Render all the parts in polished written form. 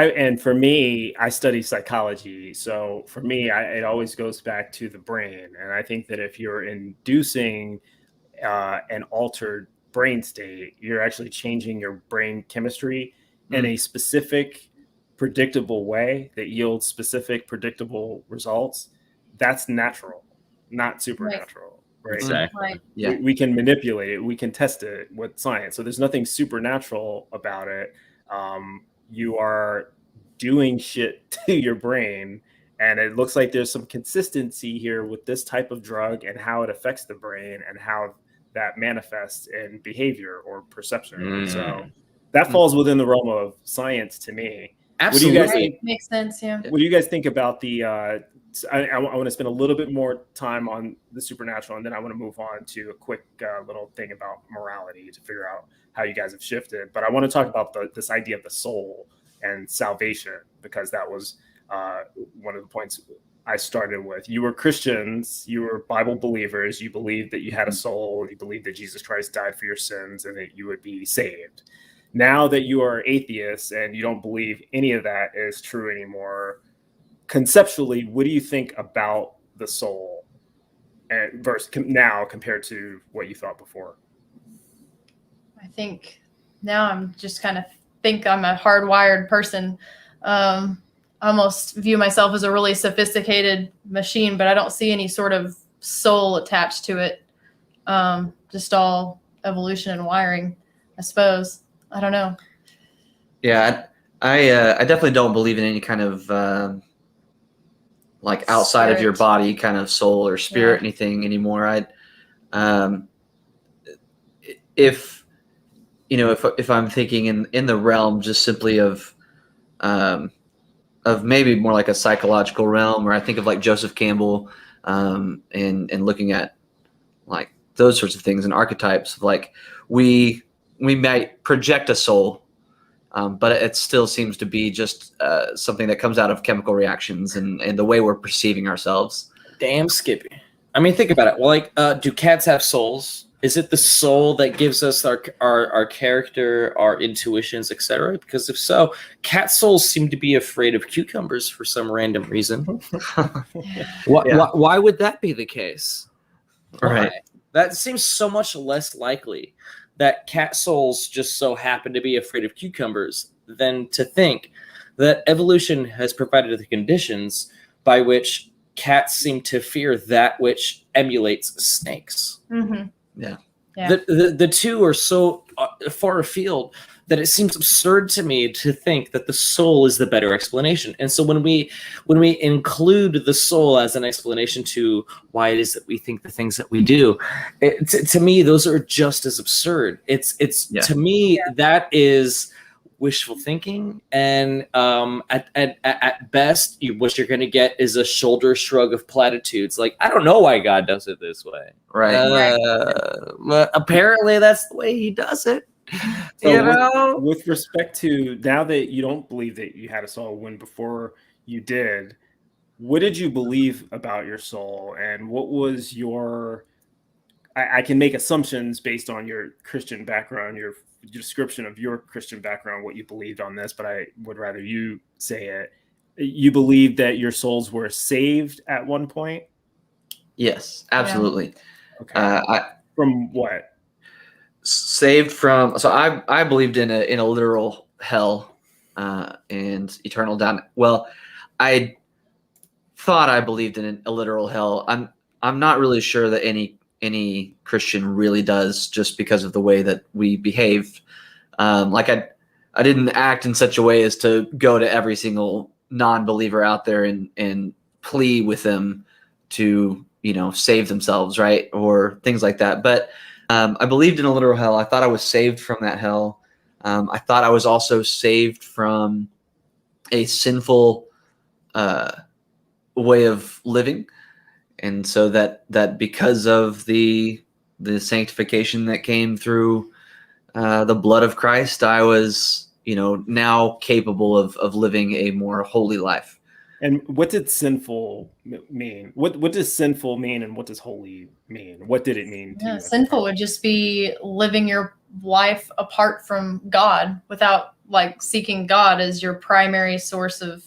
And for me, I study psychology. So for me, it always goes back to the brain. And I think that if you're inducing an altered brain state, you're actually changing your brain chemistry in a specific, predictable way that yields specific, predictable results. That's natural, not supernatural. Right. Exactly. Right. Yeah. We can manipulate it. We can test it with science. So there's nothing supernatural about it. You are doing shit to your brain, and it looks like there's some consistency here with this type of drug and how it affects the brain and how that manifests in behavior or perception. So that falls within the realm of science to me. Absolutely. What do you guys think? Makes sense. Yeah. What do you guys think about the I want to spend a little bit more time on the supernatural, and then I want to move on to a quick little thing about morality to figure out how you guys have shifted. But I want to talk about this idea of the soul and salvation, because that was one of the points I started with. You were Christians, you were Bible believers, you believed that you had a soul, you believed that Jesus Christ died for your sins and that you would be saved. Now that you are atheists and you don't believe any of that is true anymore, conceptually, what do you think about the soul and versus now compared to what you thought before? I think now I'm just kind of think I'm a hardwired person. Almost view myself as a really sophisticated machine, but I don't see any sort of soul attached to it. Just all evolution and wiring, I suppose. I don't know. Yeah, I definitely don't believe in any kind of like outside of your body kind of soul or spirit, anything anymore. If I'm thinking in the realm just simply of maybe more like a psychological realm, or I think of like Joseph Campbell and looking at like those sorts of things and archetypes, like we might project a soul, but it still seems to be just something that comes out of chemical reactions and the way we're perceiving ourselves. Damn, Skippy. I mean, think about it. Well, like, do cats have souls? Is it the soul that gives us our character, our intuitions, etc.? Because if so, cat souls seem to be afraid of cucumbers for some random reason. Why would that be the case? Right. Why? That seems so much less likely that cat souls just so happen to be afraid of cucumbers than to think that evolution has provided the conditions by which cats seem to fear that which emulates snakes. Mm-hmm. Yeah. The two are so far afield that it seems absurd to me to think that the soul is the better explanation. And so when we include the soul as an explanation to why it is that we think the things that we do, to me those are just as absurd. To me that is wishful thinking, and at best, what you're going to get is a shoulder shrug of platitudes. Like, I don't know why God does it this way. Right. But apparently, that's the way He does it. So with respect to now that you don't believe that you had a soul, when before you did, what did you believe about your soul, and what was your? I can make assumptions based on your Christian background, your description of your Christian background, what you believed on this, but I would rather you say it. You believed that your souls were saved at one point? Yes, absolutely. Yeah. Okay. From what? Saved from. So I believed in a literal hell and eternal damnation. Well, I thought I believed in a literal hell. I'm not really sure that any Christian really does, just because of the way that we behaved. Like I didn't act in such a way as to go to every single non-believer out there and plead with them to, save themselves, right? Or things like that. But I believed in a literal hell. I thought I was saved from that hell. I thought I was also saved from a sinful way of living. And so that because of the sanctification that came through the blood of Christ, I was, now capable of living a more holy life. And what did sinful mean? What does sinful mean, and what does holy mean? What did it mean to you? Sinful would just be living your life apart from God, without like seeking God as your primary source of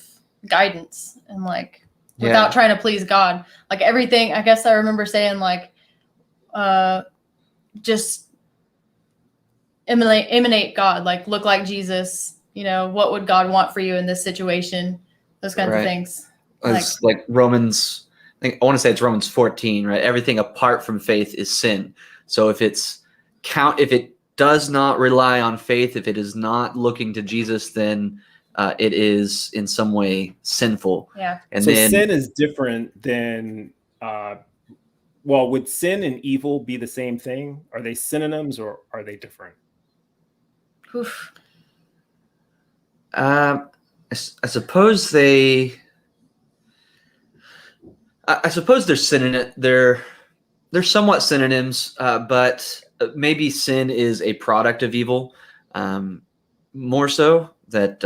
guidance, and like without trying to please God. Like everything, I guess I remember saying like, just emanate God, like look like Jesus, you know, what would God want for you in this situation? Those kinds of things. It's like Romans, I want to say it's Romans 14, right? Everything apart from faith is sin. So if it does not rely on faith, if it is not looking to Jesus, then it is in some way sinful. Yeah. And so then, sin is different than, well, would sin and evil be the same thing? Are they synonyms or are they different? Oof. I suppose they. I suppose they're synonym. They're somewhat synonyms, but maybe sin is a product of evil, more so that.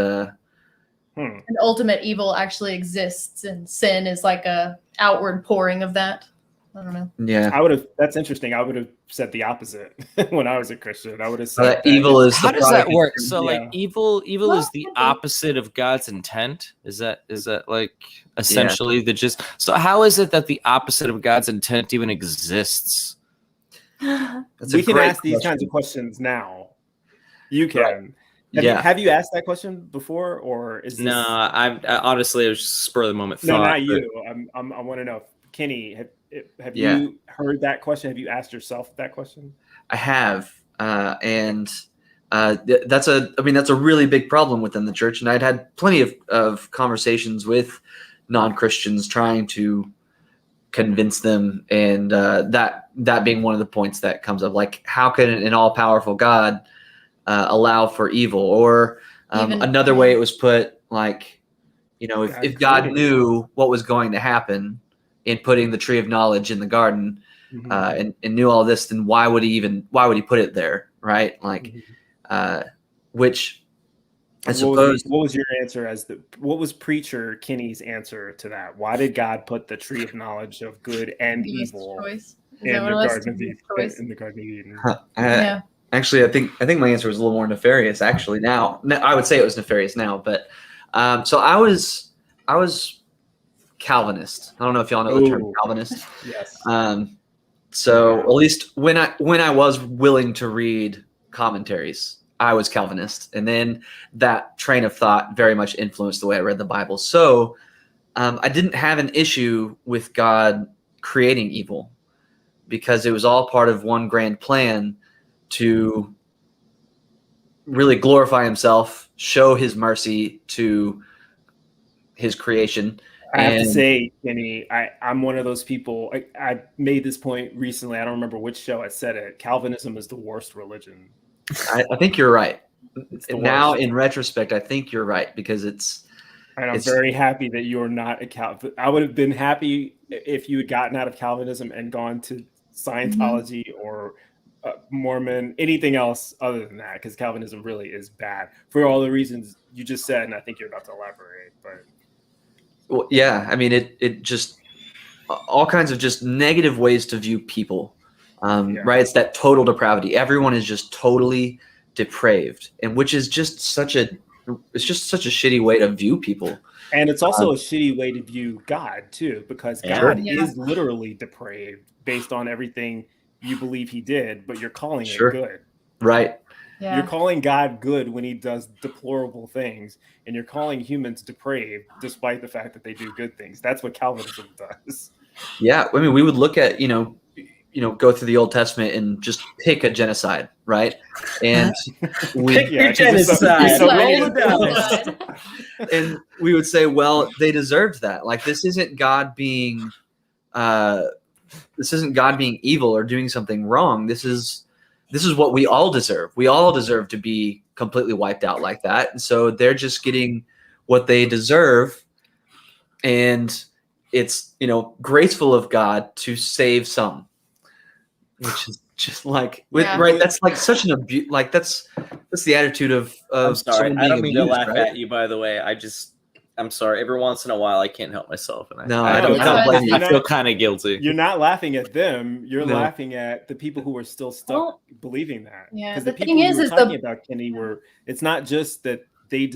An ultimate evil actually exists, and sin is like a outward pouring of that. I don't know. Yeah, that's interesting. I would have said the opposite when I was a Christian. I would have said that evil is. How does that work? So, like, evil is the opposite of God's intent. Is that like essentially the gist? So, how is it that the opposite of God's intent even exists? We can ask these kinds of questions now. You can. Right. Have you asked that question before, or is this... No? I honestly, it was just spur of the moment thought. No, not you. I want to know, Kenny. Have you heard that question? Have you asked yourself that question? I have, and that's a really big problem within the church. And I'd had plenty of conversations with non-Christians trying to convince them, and that being one of the points that comes up. Like, how can an all-powerful God allow for evil? Or another way it was put, like, you know, if God knew what was going to happen in putting the tree of knowledge in the garden, and knew all this, then why would he put it there, right? Like, which I suppose. What was your answer what was preacher Kenny's answer to that? Why did God put the tree of knowledge of good and evil in the Garden of Eden? Actually, I think my answer was a little more nefarious. Actually, now I would say it was nefarious now, but so I was Calvinist. I don't know if y'all know the term Calvinist. Yes. So at least when I was willing to read commentaries, I was Calvinist, and then that train of thought very much influenced the way I read the Bible. So I didn't have an issue with God creating evil, because it was all part of one grand plan to really glorify himself, show his mercy to his creation. I have to say, Kenny, I'm one of those people. I made this point recently. I don't remember which show I said it. Calvinism is the worst religion. I think you're right. Now, in retrospect, I think you're right, because it's. And I'm very happy that you're not a Calvinist. I would have been happy if you had gotten out of Calvinism and gone to Scientology or Mormon, anything else other than that, because Calvinism really is bad for all the reasons you just said, and I think you're about to elaborate. But well, yeah, I mean, it just all kinds of just negative ways to view people, right? It's that total depravity. Everyone is just totally depraved, and which is just such a shitty way to view people. And it's also a shitty way to view God too, because God is literally depraved based on everything you believe he did, but you're calling it good. Right. Yeah. You're calling God good when he does deplorable things, and you're calling humans depraved despite the fact that they do good things. That's what Calvinism does. Yeah. I mean, we would look at, go through the Old Testament and just pick a genocide, right? And pick your genocide. And we would say, well, they deserved that. Like, this isn't God being evil or doing something wrong. This is what we all deserve. We all deserve to be completely wiped out like that. And so they're just getting what they deserve. And it's, graceful of God to save some, which is just like, right. That's like such an abuse. Like that's the attitude of I'm sorry. I don't mean to laugh at you, by the way. I'm sorry. Every once in a while, I can't help myself, and No, I don't blame you. I feel kind of guilty. You're not laughing at them. You're No. laughing at the people who are still stuck Well, believing that. yeah, Because the the people thing you is were the- talking about, Kenny, it's not just that they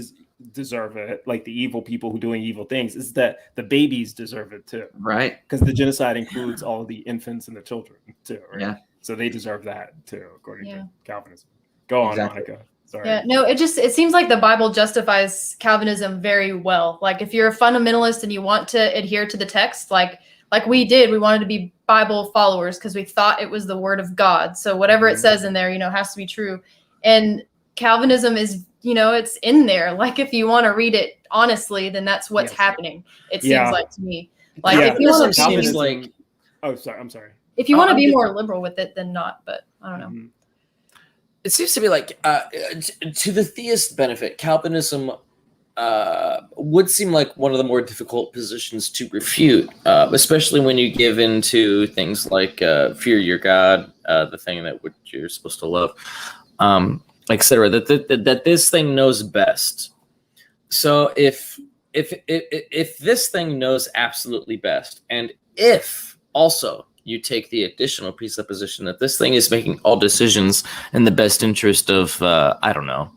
deserve it, like the evil people who doing evil things. It's that the babies deserve it too. Right. Because the genocide includes all of the infants and the children too. Right? Yeah. So they deserve that too, according Yeah. to Calvinism. Go on, Exactly. Monica. Sorry. Yeah, no, it seems like the Bible justifies Calvinism very well. Like if you're a fundamentalist and you want to adhere to the text, like we did, we wanted to be Bible followers because we thought it was the word of God. So whatever it says in there, has to be true. And Calvinism is, it's in there. Like if you want to read it honestly, then that's what's Yes. happening. It Yeah. seems like to me. Like Yeah. if you want to Calvinism be, seems like Oh, sorry. I'm sorry. if you want to I'm be just- more liberal with it, then not. But I don't know. Mhm. it seems to be like to the theist benefit, Calvinism would seem like one of the more difficult positions to refute, especially when you give into things like fear your God, the thing that you're supposed to love, etc. That this thing knows best. So if this thing knows absolutely best, and if also you take the additional presupposition that this thing is making all decisions in the best interest of, I don't know,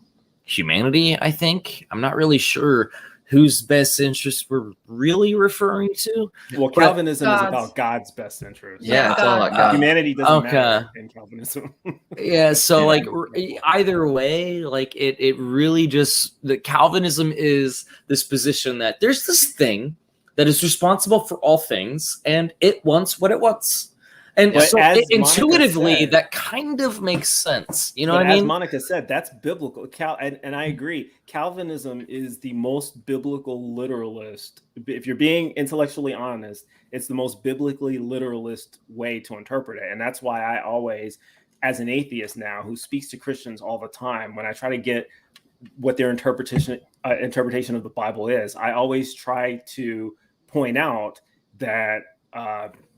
humanity, I think. I'm not really sure whose best interest we're really referring to. Well, But- Calvinism is God's. about God's best interest. Yeah, it's all about God. Humanity doesn't Okay. matter in Calvinism. Yeah, so like Yeah. either way, like it really just, the Calvinism is this position that there's this thing that is responsible for all things, and it wants what it wants. And But so as intuitively, Monica said- that kind of makes sense. You know But what I as mean? Monica said, that's biblical. And I agree. Calvinism is the most biblical literalist. If you're being intellectually honest, it's the most biblically literalist way to interpret it. And that's why I always, as an atheist now who speaks to Christians all the time, when I try to get what their interpretation of the Bible is, I always try to point out that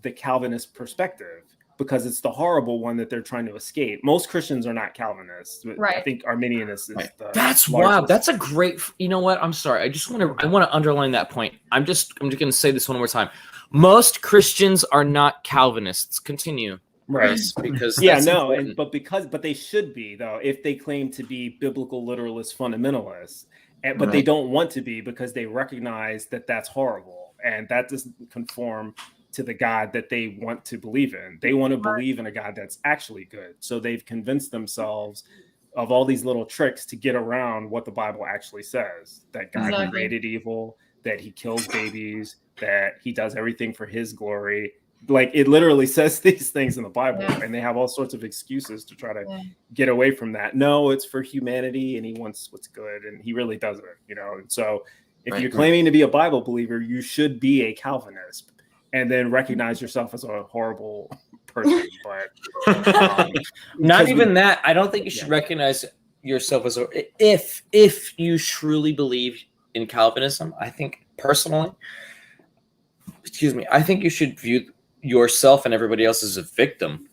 the Calvinist perspective, because it's the horrible one that they're trying to escape. Most Christians are not Calvinists. I Right. think Arminianists is Right. the That's largest. wow. That's a great. You know what? I'm sorry. I want to underline that point. I'm just going to say this one more time. Most Christians are not Calvinists. Continue, Bryce, because Yeah, that's no, important. but they should be though if they claim to be biblical literalist fundamentalists, but they Right. don't want to be because they recognize that that's horrible and that doesn't conform to the God that they want to believe in. They want to believe in a God that's actually good. So they've convinced themselves of all these little tricks to get around what the Bible actually says, that God Exactly. created evil, that he kills babies, that he does everything for his glory. Like it literally says these things in the Bible, Yeah. and they have all sorts of excuses to try to Yeah. get away from that. No, it's for humanity and he wants what's good, and he really doesn't, And so if Right. you're claiming to be a Bible believer, you should be a Calvinist and then recognize yourself as a horrible person. But Not because even we- that. I don't think you should Yeah. recognize yourself as a. If you truly believe in Calvinism, I think personally, I think you should view yourself and everybody else as a victim.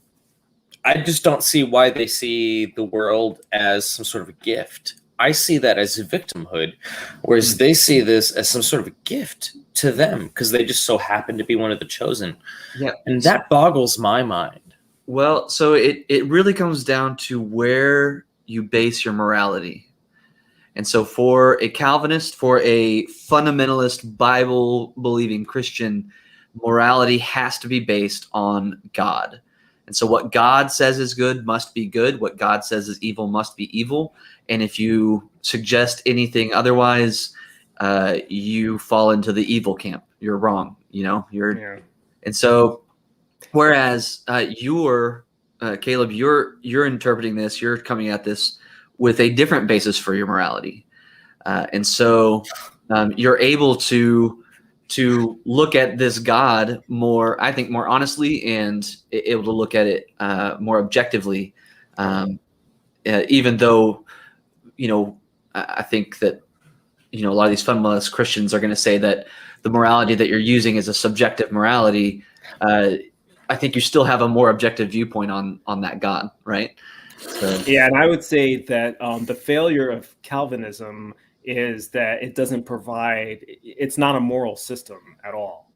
I just don't see why they see the world as some sort of a gift. I see that as a victimhood, whereas they see this as some sort of a gift to them because they just so happen to be one of the chosen. Yeah. And that boggles my mind. Well, so it really comes down to where you base your morality. And so for a Calvinist, for a fundamentalist, Bible-believing Christian, morality has to be based on God. And so what God says is good must be good. What God says is evil must be evil. And if you suggest anything otherwise, you fall into the evil camp. You're wrong. Yeah. And so, whereas Caleb, you're interpreting this, you're coming at this with a different basis for your morality, and so you're able to look at this God more, I think, more honestly, and able to look at it more objectively, even though I think that a lot of these fundamentalist Christians are going to say that the morality that you're using is a subjective morality. I think you still have a more objective viewpoint on that God, right? So Yeah, and I would say that the failure of Calvinism is that it doesn't provide. It's not a moral system at all.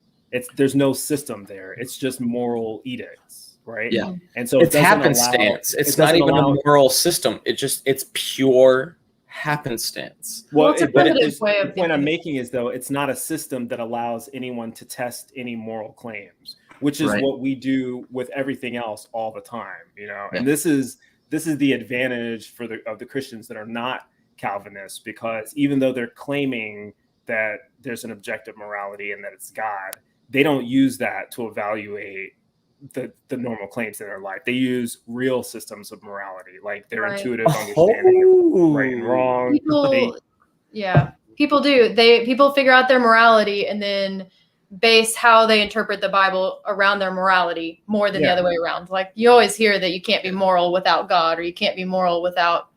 There's no system there. It's just moral edicts, right? yeah, And so It's happenstance. It's not even a moral system. It's pure happenstance. Well, it's a But primitive way of the point I'm thinking. making is, though, it's not a system that allows anyone to test any moral claims, which is Right. what we do with everything else all the time, you know. Yeah. And this is the advantage of the Christians that are not Calvinists, because even though they're claiming that there's an objective morality and that it's God, they don't use that to evaluate the normal claims in their life. They use real systems of morality, like their Right. intuitive understanding of right and wrong. People do. People figure out their morality and then base how they interpret the Bible around their morality more than the other way around. Like, you always hear that you can't be moral without God, or you can't be moral without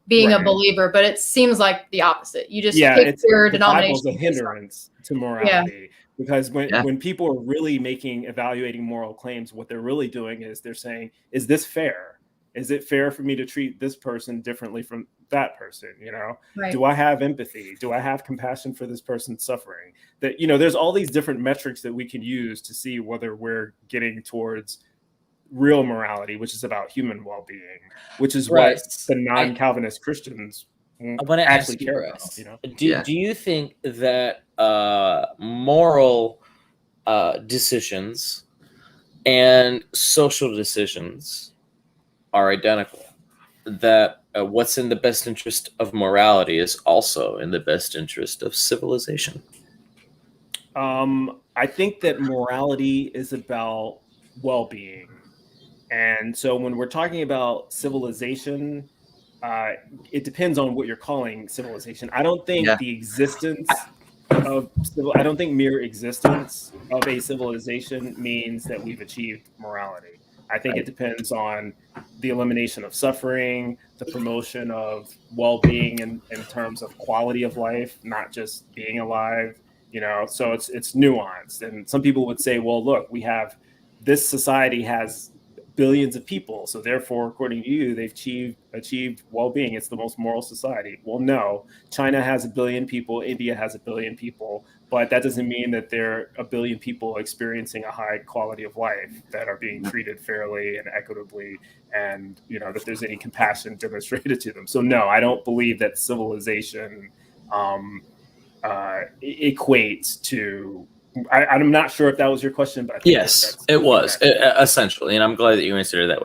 being a believer, but it seems like the opposite. You just pick your denomination. The Bible's a hindrance to morality, because when people are really evaluating moral claims, what they're really doing is they're saying, is this fair? Is it fair for me to treat this person differently from that person? You know, do I have empathy? Do I have compassion for this person's suffering? That, you know, there's all these different metrics that we can use to see whether we're getting towards real morality, which is about human well-being, which is what the non-Calvinist Christians actually care about. You know, do you think that moral decisions and social decisions are identical? That what's in the best interest of morality is also in the best interest of civilization? I think that morality is about well-being. And so when we're talking about civilization, it depends on what you're calling civilization. I don't think the existence of I don't think mere existence of a civilization means that we've achieved morality. I think it depends on the elimination of suffering, the promotion of well-being in terms of quality of life, not just being alive. You know, so it's nuanced. And some people would say, well, look, this society has billions of people, so therefore, according to you, they've achieved well-being. It's the most moral society. Well, no, China has 1 billion people, India has 1 billion people, but that doesn't mean that there are 1 billion people experiencing a high quality of life, that are being treated fairly and equitably, and, you know, that there's any compassion demonstrated to them. So no, I don't believe that civilization equates to. I'm not sure if that was your question, but I think yes, it was essentially, and I'm glad that you answered it that way.